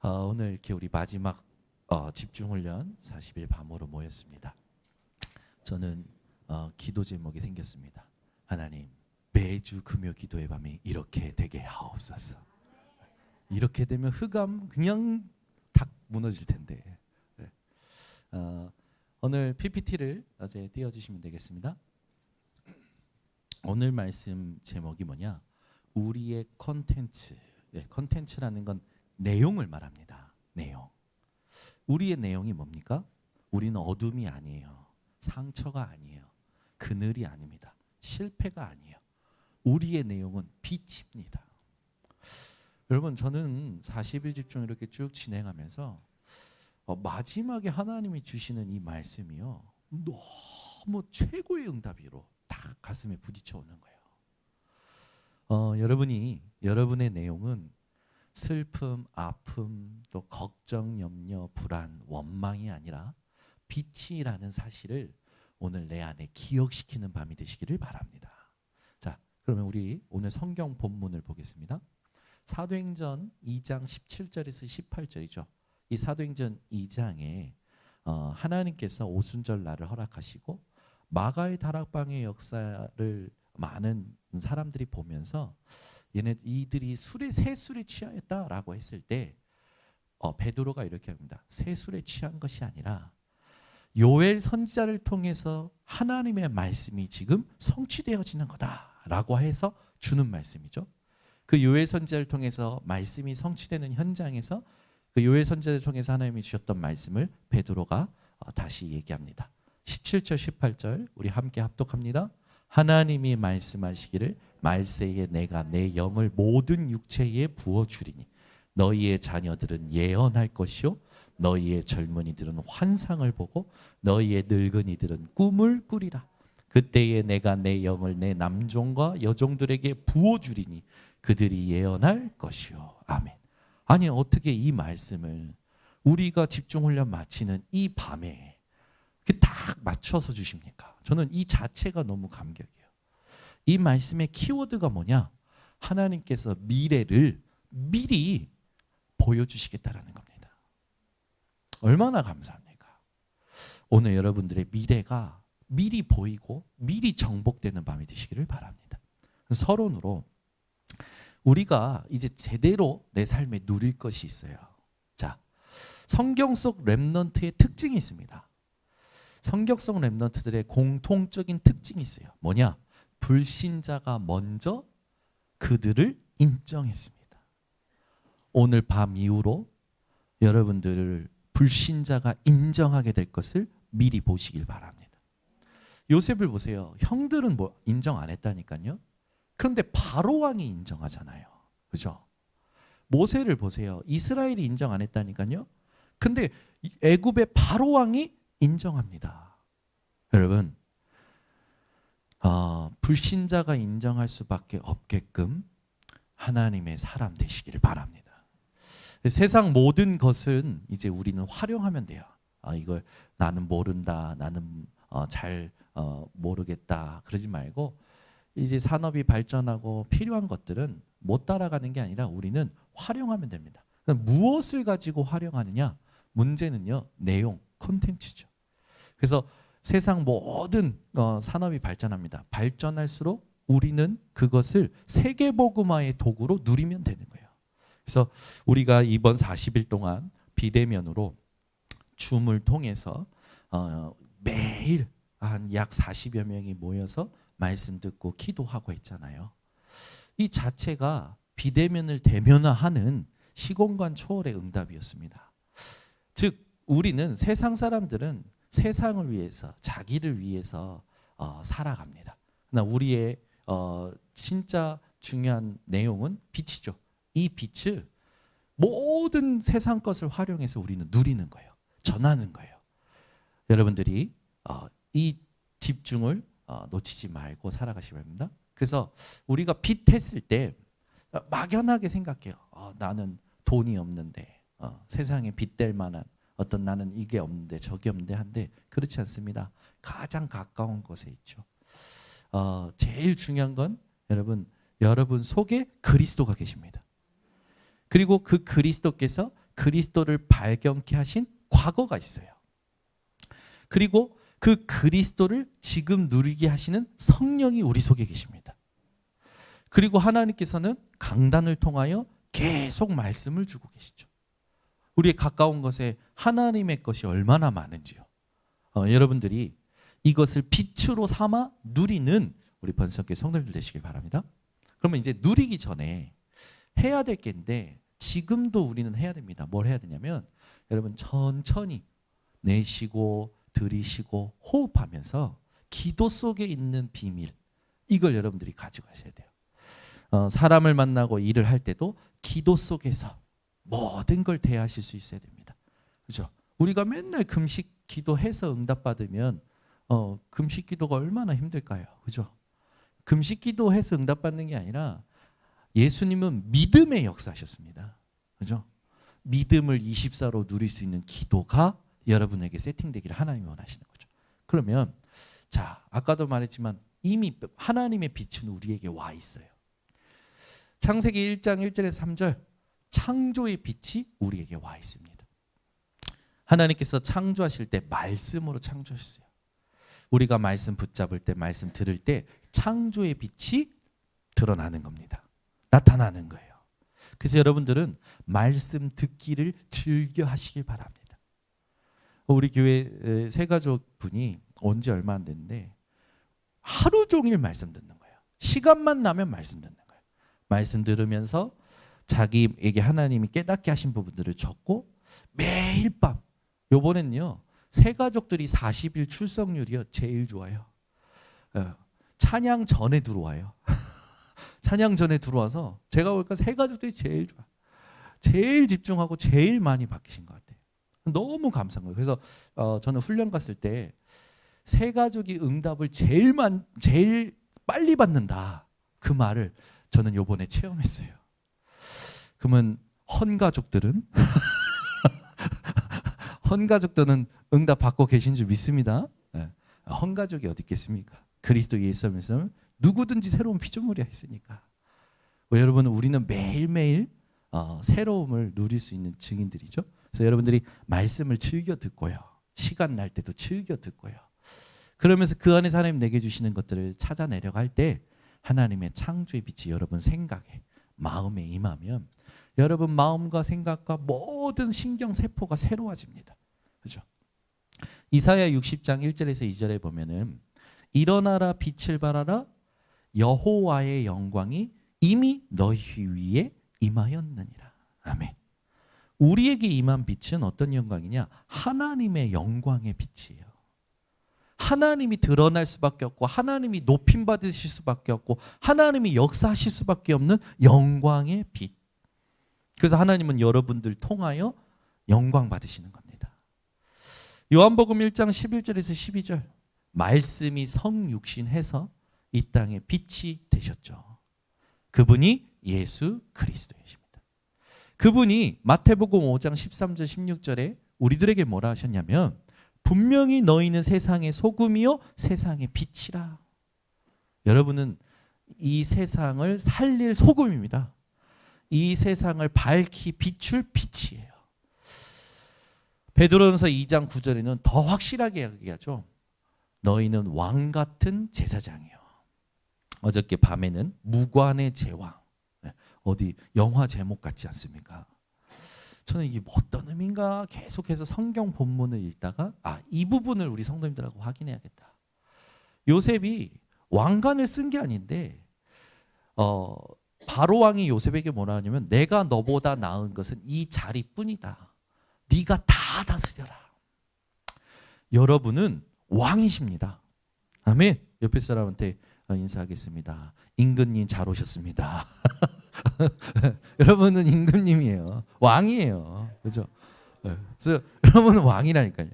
오늘 이렇게 우리 마지막 집중훈련 40일 밤으로 모였습니다. 저는 기도 제목이 생겼습니다. 하나님, 매주 금요 기도의 밤이 이렇게 되게 하옵소서. 이렇게 되면 흑암 그냥 탁 무너질 텐데. 네. 오늘 PPT를 어제 띄워주시면 되겠습니다. 오늘 말씀 제목이 뭐냐? 우리의 컨텐츠. 네, 컨텐츠라는 건 내용을 말합니다. 내용. 우리의 내용이 뭡니까? 우리는 어둠이 아니에요. 상처가 아니에요. 그늘이 아닙니다. 실패가 아니에요. 우리의 내용은 빛입니다. 여러분, 저는 40일 집중 이렇게 쭉 진행하면서 마지막에 하나님이 주시는 이 말씀이요, 너무 최고의 응답으로 딱 가슴에 부딪혀 오는 거예요. 여러분의 내용은 슬픔, 아픔, 또 걱정, 염려, 불안, 원망이 아니라 빛이라는 사실을 오늘 내 안에 기억시키는 밤이 되시기를 바랍니다. 자, 그러면 우리 오늘 성경 본문을 보겠습니다. 사도행전 2장 17절에서 18절이죠. 이 사도행전 2장에 하나님께서 오순절 날을 허락하시고 마가의 다락방의 역사를 많은 사람들이 보면서 이들이 새 술에 취하였다라고 했을 때 베드로가 이렇게 합니다. 새 술에 취한 것이 아니라 요엘 선지자를 통해서 하나님의 말씀이 지금 성취되어지는 거다라고 해서 주는 말씀이죠. 그 요엘 선지자를 통해서 말씀이 성취되는 현장에서 그 요엘 선지자를 통해서 하나님이 주셨던 말씀을 베드로가 다시 얘기합니다. 17절 18절 우리 함께 합독합니다. 하나님이 말씀하시기를 말세에 내가 내 영을 모든 육체에 부어주리니 너희의 자녀들은 예언할 것이요 너희의 젊은이들은 환상을 보고 너희의 늙은이들은 꿈을 꾸리라. 그때에 내가 내 영을 내 남종과 여종들에게 부어주리니 그들이 예언할 것이요. 아멘. 아니, 어떻게 이 말씀을 우리가 집중훈련 마치는 이 밤에 딱 맞춰서 주십니까? 저는 이 자체가 너무 감격이에요. 이 말씀의 키워드가 뭐냐? 하나님께서 미래를 미리 보여주시겠다라는 겁니다. 얼마나 감사합니까? 오늘 여러분들의 미래가 미리 보이고 미리 정복되는 밤이 되시기를 바랍니다. 서론으로 우리가 이제 제대로 내 삶에 누릴 것이 있어요. 자, 성경 속 렘넌트의 특징이 있습니다. 성경 속 렘넌트들의 공통적인 특징이 있어요. 뭐냐? 불신자가 먼저 그들을 인정했습니다. 오늘 밤 이후로 여러분들을 불신자가 인정하게 될 것을 미리 보시길 바랍니다. 요셉을 보세요. 형들은 인정 안 했다니까요. 그런데 바로 왕이 인정하잖아요. 그죠? 모세를 보세요. 이스라엘이 인정 안 했다니까요. 근데 애굽의 바로 왕이 인정합니다. 여러분, 불신자가 인정할 수밖에 없게끔 하나님의 사람 되시기를 바랍니다. 세상 모든 것은 이제 우리는 활용하면 돼요. 이걸 나는 모른다, 나는 잘 모르겠다 그러지 말고 이제 산업이 발전하고 필요한 것들은 못 따라가는 게 아니라 우리는 활용하면 됩니다. 무엇을 가지고 활용하느냐? 문제는요, 내용, 콘텐츠죠. 그래서 세상 모든 산업이 발전합니다. 발전할수록 우리는 그것을 세계복음화의 도구로 누리면 되는 거예요. 그래서 우리가 이번 40일 동안 비대면으로 줌을 통해서 매일 한 약 40여 명이 모여서 말씀 듣고 기도하고 했잖아요. 이 자체가 비대면을 대면화하는 시공간 초월의 응답이었습니다. 즉 우리는 세상 사람들은 세상을 위해서 자기를 위해서 살아갑니다. 그러나 우리의 진짜 중요한 내용은 빛이죠. 이 빛을 모든 세상 것을 활용해서 우리는 누리는 거예요. 전하는 거예요. 여러분들이 이 집중을 놓치지 말고 살아가시기 바랍니다. 그래서 우리가 빛 했을 때 막연하게 생각해요. 나는 돈이 없는데 세상에 빛될 만한 어떤 나는 이게 없는데 저게 없는데 한데 그렇지 않습니다. 가장 가까운 곳에 있죠. 제일 중요한 건 여러분 속에 그리스도가 계십니다. 그리고 그 그리스도께서 그리스도를 발견케 하신 과거가 있어요. 그리고 그 그리스도를 지금 누리게 하시는 성령이 우리 속에 계십니다. 그리고 하나님께서는 강단을 통하여 계속 말씀을 주고 계시죠. 우리의 가까운 것에 하나님의 것이 얼마나 많은지요. 여러분들이 이것을 빛으로 삼아 누리는 우리 번성교회 성도님들 되시길 바랍니다. 그러면 이제 누리기 전에 해야 될 게 있는데 지금도 우리는 해야 됩니다. 뭘 해야 되냐면 여러분 천천히 내쉬고 들이쉬고 호흡하면서 기도 속에 있는 비밀, 이걸 여러분들이 가지고 가셔야 돼요. 사람을 만나고 일을 할 때도 기도 속에서 모든 걸 대하실 수 있어야 됩니다. 그죠? 우리가 맨날 금식 기도해서 응답받으면 금식 기도가 얼마나 힘들까요? 그죠? 금식 기도해서 응답받는 게 아니라 예수님은 믿음의 역사하셨습니다. 그죠? 믿음을 24로 누릴 수 있는 기도가 여러분에게 세팅되기를 하나님이 원하시는 거죠. 그러면 자, 아까도 말했지만 이미 하나님의 빛은 우리에게 와 있어요. 창세기 1장 1절에서 3절 창조의 빛이 우리에게 와 있습니다. 하나님께서 창조하실 때 말씀으로 창조하셨어요. 우리가 말씀 붙잡을 때, 말씀 들을 때 창조의 빛이 드러나는 겁니다. 나타나는 거예요. 그래서 여러분들은 말씀 듣기를 즐겨 하시길 바랍니다. 우리 교회 새가족 분이 온 지 얼마 안 됐는데 하루 종일 말씀 듣는 거예요. 시간만 나면 말씀 듣는 거예요. 말씀 들으면서 자기에게 하나님이 깨닫게 하신 부분들을 적고 매일 밤, 요번엔요 새가족들이 40일 출석률이요 제일 좋아요. 찬양 전에 들어와요. 찬양 전에 들어와서 제가 보니까 새가족들이 제일 좋아. 제일 집중하고 제일 많이 바뀌신 것 같아요. 너무 감사한 거예요. 그래서 저는 훈련 갔을 때 새가족이 응답을 제일 빨리 받는다, 그 말을 저는 요번에 체험했어요. 그러면 헌가족들은 헌가족들은 응답 받고 계신 줄 믿습니다. 헌가족이 어디 있겠습니까? 그리스도 예수 안에서 누구든지 새로운 피조물이야 했으니까. 여러분, 우리는 매일매일 새로움을 누릴 수 있는 증인들이죠. 그래서 여러분들이 말씀을 즐겨 듣고요, 시간 날 때도 즐겨 듣고요, 그러면서 그 안에서 하나님 내게 주시는 것들을 찾아내려고 할 때 하나님의 창조의 빛이 여러분 생각에, 마음에 임하면 여러분 마음과 생각과 모든 신경세포가 새로워집니다. 그죠? 이사야 60장 1절에서 2절에 보면은 일어나라 빛을 발하라 여호와의 영광이 이미 너희 위에 임하였느니라. 아멘. 우리에게 임한 빛은 어떤 영광이냐? 하나님의 영광의 빛이에요. 하나님이 드러날 수밖에 없고 하나님이 높임 받으실 수밖에 없고 하나님이 역사하실 수밖에 없는 영광의 빛. 그래서 하나님은 여러분들 통하여 영광 받으시는 겁니다. 요한복음 1장 11절에서 12절 말씀이 성육신해서 이 땅에 빛이 되셨죠. 그분이 예수 그리스도이십니다. 그분이 마태복음 5장 13절 16절에 우리들에게 뭐라 하셨냐면 분명히 너희는 세상의 소금이요 세상의 빛이라. 여러분은 이 세상을 살릴 소금입니다. 이 세상을 밝히 비출 빛이에요. 베드로전서 2장 9절에는 더 확실하게 얘기하죠. 너희는 왕 같은 제사장이요. 어저께 밤에는 무관의 제왕. 어디 영화 제목 같지 않습니까? 저는 이게 어떤 의미인가 계속해서 성경 본문을 읽다가 이 부분을 우리 성도님들하고 확인해야겠다. 요셉이 왕관을 쓴 게 아닌데 바로 왕이 요셉에게 뭐라 하냐면 내가 너보다 나은 것은 이 자리뿐이다. 네가 다 다스려라. 여러분은 왕이십니다. 아멘. 옆에 사람한테 인사하겠습니다. 임금님 잘 오셨습니다. 여러분은 임금님이에요. 왕이에요. 그렇죠? 그래서 여러분은 왕이라니까요.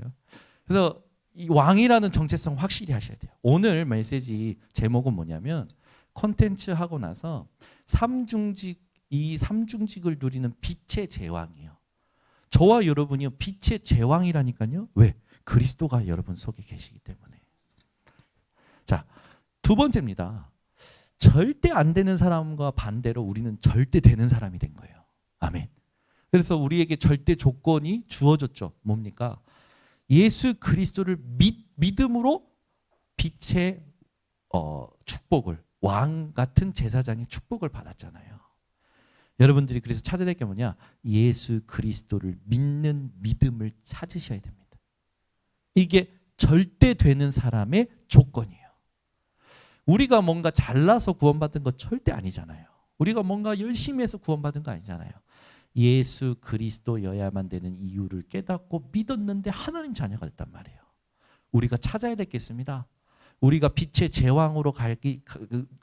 그래서 이 왕이라는 정체성 확실히 하셔야 돼요. 오늘 메시지 제목은 뭐냐면 콘텐츠 하고 나서 이 삼중직을 누리는 빛의 제왕이에요. 저와 여러분이요 빛의 제왕이라니까요. 왜? 그리스도가 여러분 속에 계시기 때문에. 자, 두 번째입니다. 절대 안 되는 사람과 반대로 우리는 절대 되는 사람이 된 거예요. 아멘. 그래서 우리에게 절대 조건이 주어졌죠. 뭡니까? 예수 그리스도를 믿음으로 빛의 축복을, 왕 같은 제사장의 축복을 받았잖아요. 여러분들이 그래서 찾아야 될 게 뭐냐? 예수 그리스도를 믿는 믿음을 찾으셔야 됩니다. 이게 절대 되는 사람의 조건이에요. 우리가 뭔가 잘나서 구원받은 거 절대 아니잖아요. 우리가 뭔가 열심히 해서 구원받은 거 아니잖아요. 예수 그리스도여야만 되는 이유를 깨닫고 믿었는데 하나님 자녀가 됐단 말이에요. 우리가 찾아야 되겠습니다. 우리가 빛의 제왕으로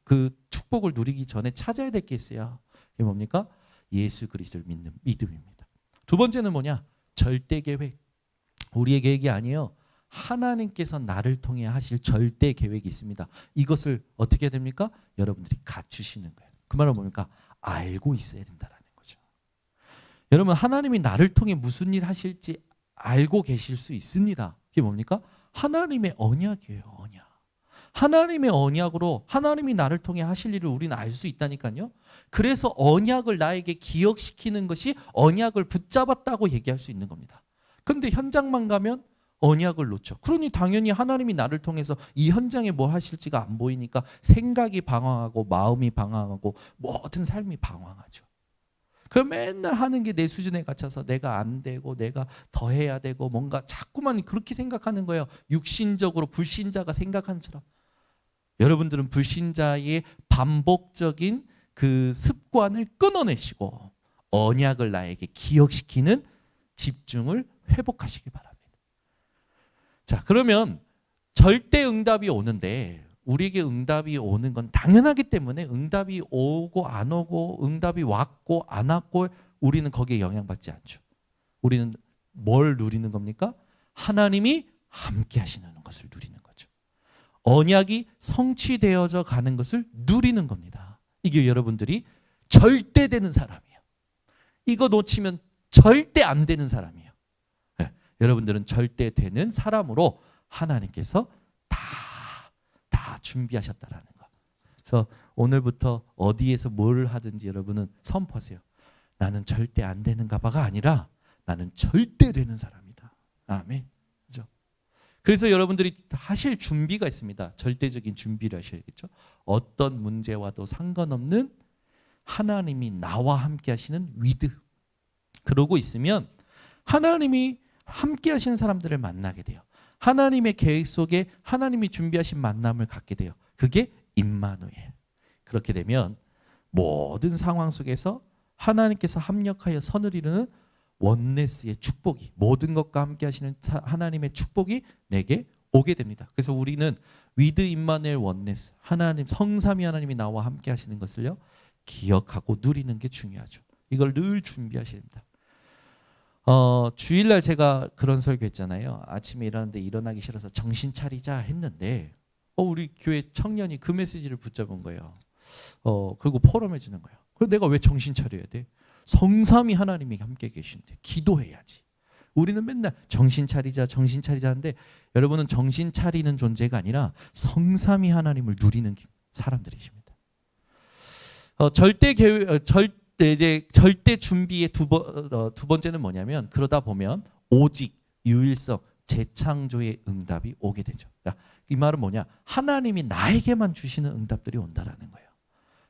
그 축복을 누리기 전에 찾아야 될 게 있어요. 그게 뭡니까? 예수 그리스도를 믿는 믿음입니다. 두 번째는 뭐냐? 절대 계획. 우리의 계획이 아니에요. 하나님께서 나를 통해 하실 절대 계획이 있습니다. 이것을 어떻게 해야 됩니까? 여러분들이 갖추시는 거예요. 그 말은 뭡니까? 알고 있어야 된다라는 거죠. 여러분, 하나님이 나를 통해 무슨 일 하실지 알고 계실 수 있습니다. 그게 뭡니까? 하나님의 언약이에요. 언약. 하나님의 언약으로 하나님이 나를 통해 하실 일을 우리는 알 수 있다니까요. 그래서 언약을 나에게 기억시키는 것이 언약을 붙잡았다고 얘기할 수 있는 겁니다. 그런데 현장만 가면 언약을 놓죠. 그러니 당연히 하나님이 나를 통해서 이 현장에 뭐 하실지가 안 보이니까 생각이 방황하고 마음이 방황하고 모든 삶이 방황하죠. 그럼 맨날 하는 게 내 수준에 갇혀서 내가 안 되고 내가 더 해야 되고 뭔가 자꾸만 그렇게 생각하는 거예요. 육신적으로 불신자가 생각하는 처럼. 여러분들은 불신자의 반복적인 그 습관을 끊어내시고 언약을 나에게 기억시키는 집중을 회복하시기 바랍니다. 자, 그러면 절대 응답이 오는데 우리에게 응답이 오는 건 당연하기 때문에 응답이 오고 안 오고 응답이 왔고 안 왔고 우리는 거기에 영향받지 않죠. 우리는 뭘 누리는 겁니까? 하나님이 함께 하시는 것을 누리는 거죠. 언약이 성취되어져 가는 것을 누리는 겁니다. 이게 여러분들이 절대 되는 사람이에요. 이거 놓치면 절대 안 되는 사람이에요. 네, 여러분들은 절대 되는 사람으로 하나님께서 다 준비하셨다라는 거. 그래서 오늘부터 어디에서 뭘 하든지 여러분은 선포하세요. 나는 절대 안 되는가 봐가 아니라 나는 절대 되는 사람이다. 아멘. 그죠? 그래서 여러분들이 하실 준비가 있습니다. 절대적인 준비를 하셔야겠죠. 어떤 문제와도 상관없는 하나님이 나와 함께 하시는 위드. 그러고 있으면 하나님이 함께 하시는 사람들을 만나게 돼요. 하나님의 계획 속에 하나님이 준비하신 만남을 갖게 돼요. 그게 임마누엘. 그렇게 되면 모든 상황 속에서 하나님께서 합력하여 선을 이루는 원네스의 축복이, 모든 것과 함께 하시는 하나님의 축복이 내게 오게 됩니다. 그래서 우리는 위드 임마누엘 원네스, 하나님 성삼위 하나님이 나와 함께 하시는 것을요 기억하고 누리는 게 중요하죠. 이걸 늘 준비하셔야 됩니다. 주일날 제가 그런 설교했잖아요. 아침에 일어났는데 일어나기 싫어서 정신 차리자 했는데 우리 교회 청년이 그 메시지를 붙잡은 거예요. 그리고 포럼해 주는 거예요. 그래서 내가 왜 정신 차려야 돼? 성삼위 하나님이 함께 계신데 기도해야지. 우리는 맨날 정신 차리자 하는데 여러분은 정신 차리는 존재가 아니라 성삼위 하나님을 누리는 사람들이십니다. 절대 준비의 두 번째는 뭐냐면 그러다 보면 오직 유일성 재창조의 응답이 오게 되죠. 그러니까 이 말은 뭐냐? 하나님이 나에게만 주시는 응답들이 온다라는 거예요.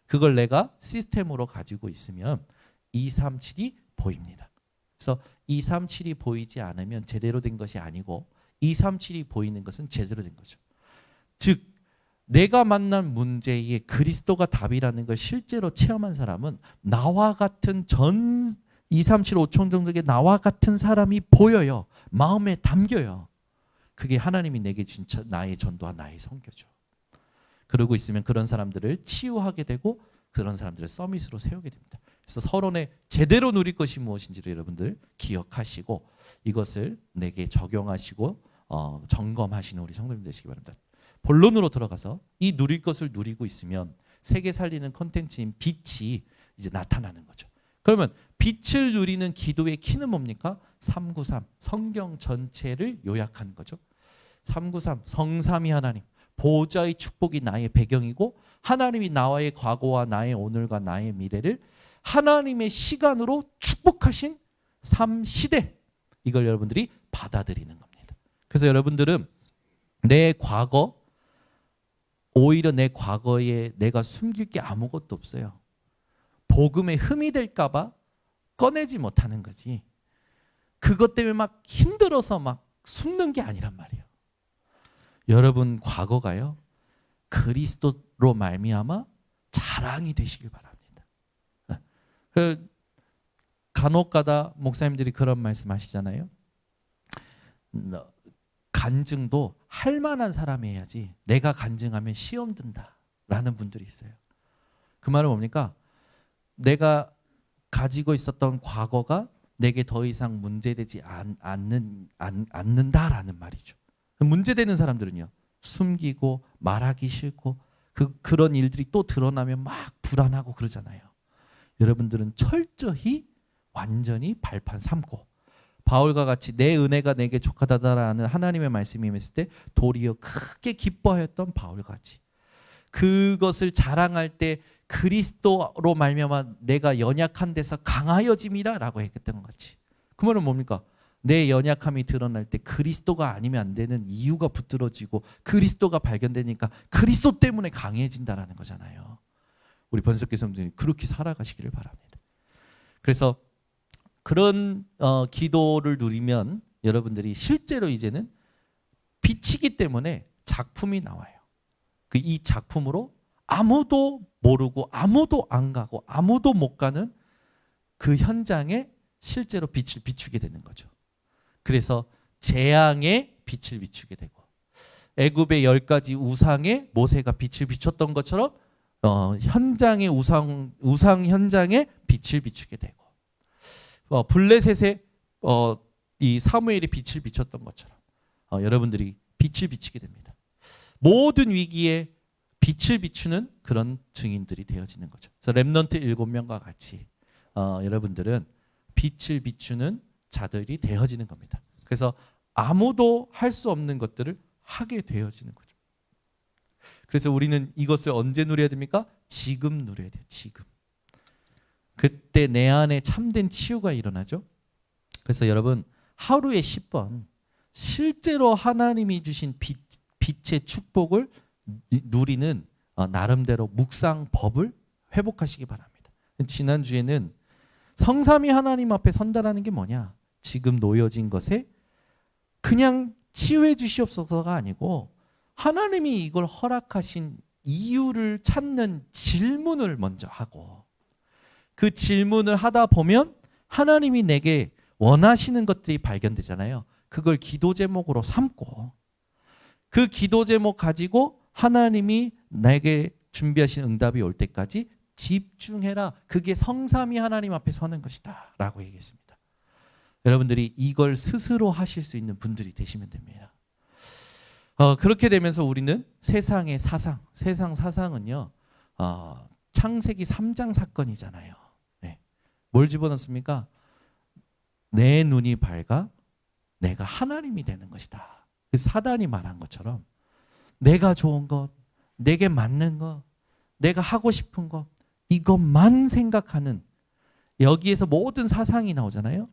그걸 내가 시스템으로 가지고 있으면 237이 보입니다. 그래서 237이 보이지 않으면 제대로 된 것이 아니고 237이 보이는 것은 제대로 된 거죠. 즉 내가 만난 문제에 그리스도가 답이라는 걸 실제로 체험한 사람은 나와 같은 전 237, 5천 정도의 나와 같은 사람이 보여요. 마음에 담겨요. 그게 하나님이 내게 준 나의 전도와 나의 선교죠. 그러고 있으면 그런 사람들을 치유하게 되고 그런 사람들을 서밋으로 세우게 됩니다. 그래서 서론에 제대로 누릴 것이 무엇인지를 여러분들 기억하시고 이것을 내게 적용하시고 점검하시는 우리 성도님들 되시기 바랍니다. 본론으로 들어가서 이 누릴 것을 누리고 있으면 세계 살리는 콘텐츠인 빛이 이제 나타나는 거죠. 그러면 빛을 누리는 기도의 키는 뭡니까? 393 성경 전체를 요약하는 거죠. 393 성삼위 하나님 보호자의 축복이 나의 배경이고 하나님이 나와의 과거와 나의 오늘과 나의 미래를 하나님의 시간으로 축복하신 삶 시대, 이걸 여러분들이 받아들이는 겁니다. 그래서 여러분들은 내 과거, 오히려 내 과거에 내가 숨길 게 아무것도 없어요. 복음에 흠이 될까 봐 꺼내지 못하는 거지. 그것 때문에 막 힘들어서 막 숨는 게 아니란 말이에요. 여러분 과거가요, 그리스도로 말미암아 자랑이 되시길 바랍니다. 간혹가다 목사님들이 그런 말씀하시잖아요. 간증도 할 만한 사람이 해야지 내가 간증하면 시험 든다라는 분들이 있어요. 그 말은 뭡니까? 내가 가지고 있었던 과거가 내게 더 이상 문제되지 않는다라는 말이죠. 문제되는 사람들은요, 숨기고 말하기 싫고 그런 일들이 또 드러나면 막 불안하고 그러잖아요. 여러분들은 철저히 완전히 발판 삼고 바울과 같이 내 은혜가 내게 족하다라는 하나님의 말씀이 임했을 때 도리어 크게 기뻐하였던 바울과 같이 그것을 자랑할 때 그리스도로 말미암아 내가 연약한 데서 강하여짐이라라고 했던 것 같이, 그 말은 뭡니까? 내 연약함이 드러날 때 그리스도가 아니면 안 되는 이유가 붙들어지고 그리스도가 발견되니까 그리스도 때문에 강해진다라는 거잖아요. 우리 번석교 성도님이 그렇게 살아가시기를 바랍니다. 그래서 그런 기도를 누리면 여러분들이 실제로 이제는 빛이기 때문에 작품이 나와요. 이 작품으로 아무도 모르고 아무도 안 가고 아무도 못 가는 그 현장에 실제로 빛을 비추게 되는 거죠. 그래서 재앙에 빛을 비추게 되고 애굽의 10가지 우상에 모세가 빛을 비췄던 것처럼 현장의 우상 현장에 빛을 비추게 되고 블레셋에 이 사무엘이 빛을 비췄던 것처럼 여러분들이 빛을 비추게 됩니다. 모든 위기에 빛을 비추는 그런 증인들이 되어지는 거죠. 그래서 렘넌트 7명과 같이 여러분들은 빛을 비추는 자들이 되어지는 겁니다. 그래서 아무도 할 수 없는 것들을 하게 되어지는 거죠. 그래서 우리는 이것을 언제 누려야 됩니까? 지금 누려야 돼요. 지금. 그때 내 안에 참된 치유가 일어나죠. 그래서 여러분 하루에 10번 실제로 하나님이 주신 빛의 축복을 누리는 나름대로 묵상법을 회복하시기 바랍니다. 지난주에는 성삼위 하나님 앞에 선다라는 게 뭐냐? 지금 놓여진 것에 그냥 치유해 주시옵소서가 아니고 하나님이 이걸 허락하신 이유를 찾는 질문을 먼저 하고 그 질문을 하다 보면 하나님이 내게 원하시는 것들이 발견되잖아요. 그걸 기도 제목으로 삼고 그 기도 제목 가지고 하나님이 내게 준비하신 응답이 올 때까지 집중해라. 그게 성삼위 하나님 앞에 서는 것이다 라고 얘기했습니다. 여러분들이 이걸 스스로 하실 수 있는 분들이 되시면 됩니다. 그렇게 되면서 우리는 세상의 사상, 세상 사상은요 창세기 3장 사건이잖아요. 네. 뭘 집어넣습니까? 내 눈이 밝아 내가 하나님이 되는 것이다. 사단이 말한 것처럼 내가 좋은 것, 내게 맞는 것, 내가 하고 싶은 것, 이것만 생각하는, 여기에서 모든 사상이 나오잖아요.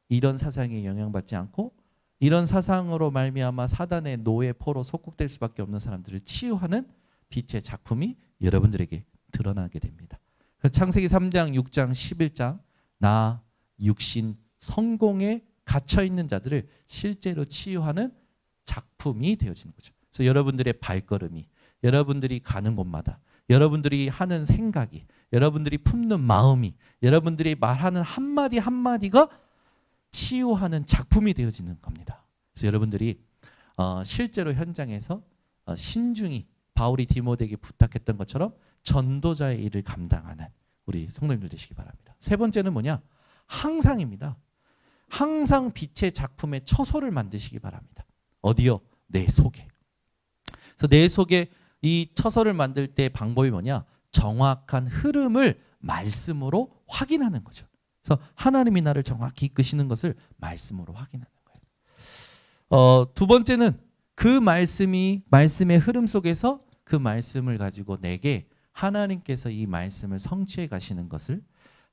이런 사상에 영향받지 않고 이런 사상으로 말미암아 사단의 노예 포로 속국될 수밖에 없는 사람들을 치유하는 빛의 작품이 여러분들에게 드러나게 됩니다. 창세기 3장, 6장, 11장 나, 육신, 성공에 갇혀있는 자들을 실제로 치유하는 작품이 되어지는 거죠. 그래서 여러분들의 발걸음이, 여러분들이 가는 곳마다, 여러분들이 하는 생각이, 여러분들이 품는 마음이, 여러분들이 말하는 한마디 한마디가 치유하는 작품이 되어지는 겁니다. 그래서 여러분들이 실제로 현장에서 신중히 바울이 디모데에게 부탁했던 것처럼 전도자의 일을 감당하는 우리 성도님들 되시기 바랍니다. 세 번째는 뭐냐? 항상입니다. 항상 빛의 작품의 처소를 만드시기 바랍니다. 어디요? 내 속에. 그래서 내 속에 이 처소를 만들 때 방법이 뭐냐? 정확한 흐름을 말씀으로 확인하는 거죠. 그래서 하나님이 나를 정확히 이끄시는 것을 말씀으로 확인하는 거예요. 두 번째는 그 말씀의 흐름 속에서 그 말씀을 가지고 내게 하나님께서 이 말씀을 성취해 가시는 것을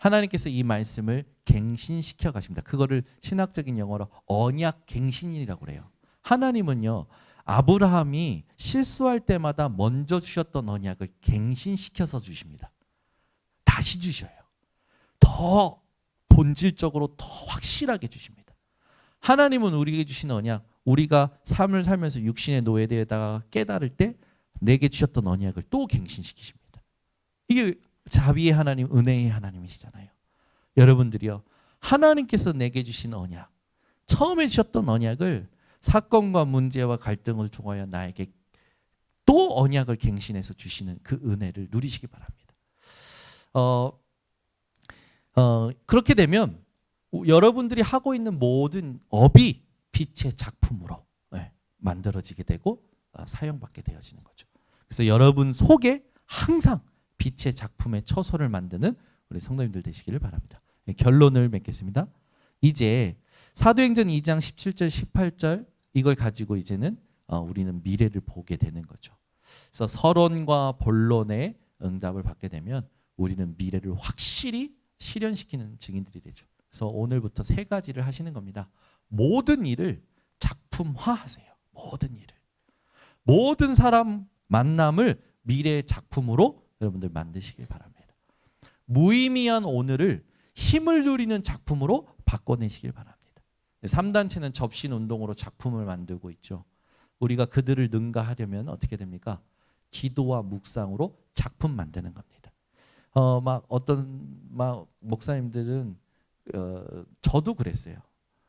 하나님께서 이 말씀을 갱신시켜 가십니다. 그거를 신학적인 용어로 언약 갱신이라고 그래요. 하나님은요, 아브라함이 실수할 때마다 먼저 주셨던 언약을 갱신시켜서 주십니다. 다시 주셔요. 더 본질적으로 더 확실하게 주십니다. 하나님은 우리에게 주신 언약, 우리가 삶을 살면서 육신의 노예되다가 깨달을 때 내게 주셨던 언약을 또 갱신시키십니다. 이게 자비의 하나님, 은혜의 하나님이시잖아요. 여러분들이요, 하나님께서 내게 주신 언약, 처음에 주셨던 언약을 사건과 문제와 갈등을 통하여 나에게 또 언약을 갱신해서 주시는 그 은혜를 누리시기 바랍니다. 그렇게 되면 여러분들이 하고 있는 모든 업이 빛의 작품으로 만들어지게 되고 사용받게 되어지는 거죠. 그래서 여러분 속에 항상 빛의 작품의 처소를 만드는 우리 성도님들 되시기를 바랍니다. 결론을 맺겠습니다. 이제 사도행전 2장 17절 18절 이걸 가지고 이제는 우리는 미래를 보게 되는 거죠. 그래서 서론과 본론의 응답을 받게 되면 우리는 미래를 확실히 실현시키는 증인들이 되죠. 그래서 오늘부터 세 가지를 하시는 겁니다. 모든 일을 작품화하세요. 모든 일을. 모든 사람 만남을 미래의 작품으로 여러분들 만드시길 바랍니다. 무의미한 오늘을 힘을 누리는 작품으로 바꿔내시길 바랍니다. 3단체는 접신 운동으로 작품을 만들고 있죠. 우리가 그들을 능가하려면 어떻게 됩니까? 기도와 묵상으로 작품 만드는 겁니다. 어떤 목사님들은 저도 그랬어요.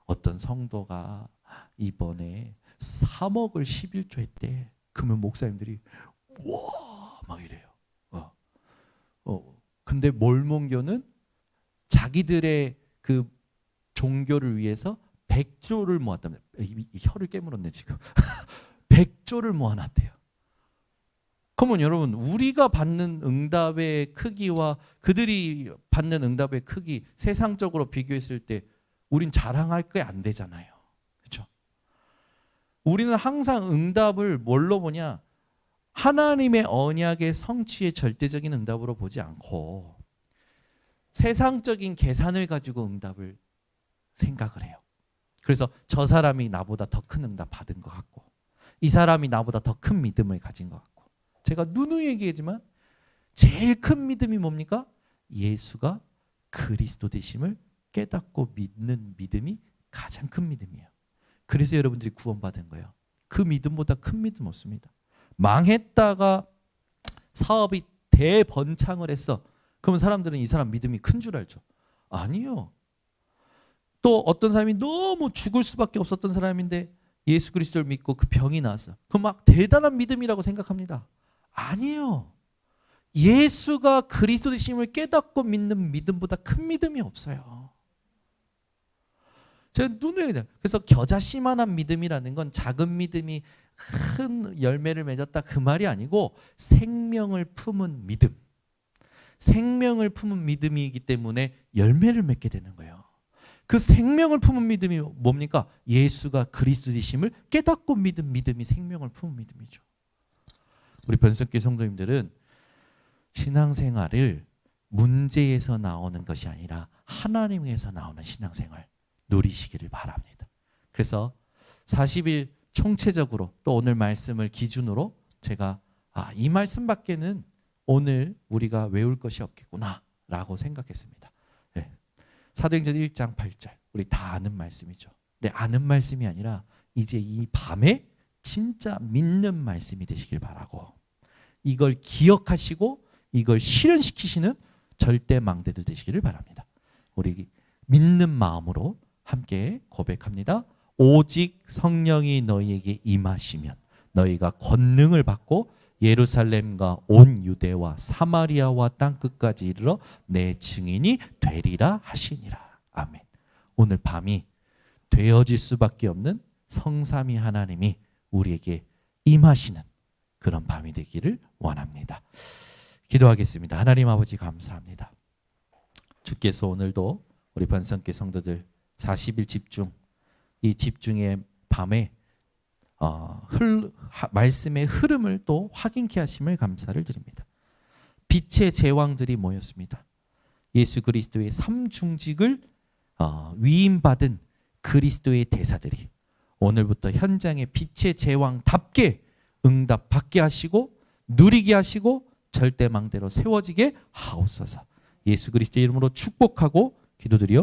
어떤 성도가 이번에 3억을 11조 했대. 그러면 목사님들이 와 막 이래요. 근데 몰몬교는 자기들의 그 종교를 위해서 100조를 모았답니다. 혀를 깨물었네 지금. 100조를 모아놨대요. 그러면 여러분, 우리가 받는 응답의 크기와 그들이 받는 응답의 크기 세상적으로 비교했을 때 우린 자랑할 게 안 되잖아요. 그렇죠? 우리는 항상 응답을 뭘로 보냐? 하나님의 언약의 성취의 절대적인 응답으로 보지 않고 세상적인 계산을 가지고 응답을 생각을 해요. 그래서 저 사람이 나보다 더 큰 응답 받은 것 같고 이 사람이 나보다 더 큰 믿음을 가진 것 같고, 제가 누누이 얘기하지만 제일 큰 믿음이 뭡니까? 예수가 그리스도 되심을 깨닫고 믿는 믿음이 가장 큰 믿음이에요. 그래서 여러분들이 구원받은 거예요. 그 믿음보다 큰 믿음 없습니다. 망했다가 사업이 대번창을 했어. 그러면 사람들은 이 사람 믿음이 큰 줄 알죠. 아니요. 또 어떤 사람이 너무 죽을 수밖에 없었던 사람인데 예수 그리스도를 믿고 그 병이 나왔어. 그럼 막 대단한 믿음이라고 생각합니다. 아니에요. 예수가 그리스도 되심을 깨닫고 믿는 믿음보다 큰 믿음이 없어요. 제가 눈에 그래서 겨자씨만한 믿음이라는 건 작은 믿음이 큰 열매를 맺었다 그 말이 아니고 생명을 품은 믿음. 생명을 품은 믿음이기 때문에 열매를 맺게 되는 거예요. 그 생명을 품은 믿음이 뭡니까? 예수가 그리스도이심을 깨닫고 믿은 믿음이 생명을 품은 믿음이죠. 우리 변성교회 성도님들은 신앙생활을 문제에서 나오는 것이 아니라 하나님에서 나오는 신앙생활 누리시기를 바랍니다. 그래서 40일 총체적으로 또 오늘 말씀을 기준으로 제가 이 말씀밖에는 오늘 우리가 외울 것이 없겠구나 라고 생각했습니다. 네. 사도행전 1장 8절 우리 다 아는 말씀이죠. 근데 아는 말씀이 아니라 이제 이 밤에 진짜 믿는 말씀이 되시길 바라고, 이걸 기억하시고 이걸 실현시키시는 절대 망대들 되시기를 바랍니다. 우리 믿는 마음으로 함께 고백합니다. 오직 성령이 너희에게 임하시면 너희가 권능을 받고 예루살렘과 온 유대와 사마리아와 땅끝까지 이르러 내 증인이 되리라 하시니라. 아멘. 오늘 밤이 되어질 수밖에 없는 성삼위 하나님이 우리에게 임하시는 그런 밤이 되기를 원합니다. 기도하겠습니다. 하나님 아버지 감사합니다. 주께서 오늘도 우리 번성교회 성도들 40일 집중, 이 집중의 밤에 말씀의 흐름을 또 확인케 하심을 감사를 드립니다. 빛의 제왕들이 모였습니다. 예수 그리스도의 삼중직을 위임받은 그리스도의 대사들이 오늘부터 현장의 빛의 제왕답게 응답받게 하시고 누리게 하시고 절대망대로 세워지게 하옵소서. 예수 그리스도의 이름으로 축복하고 기도드려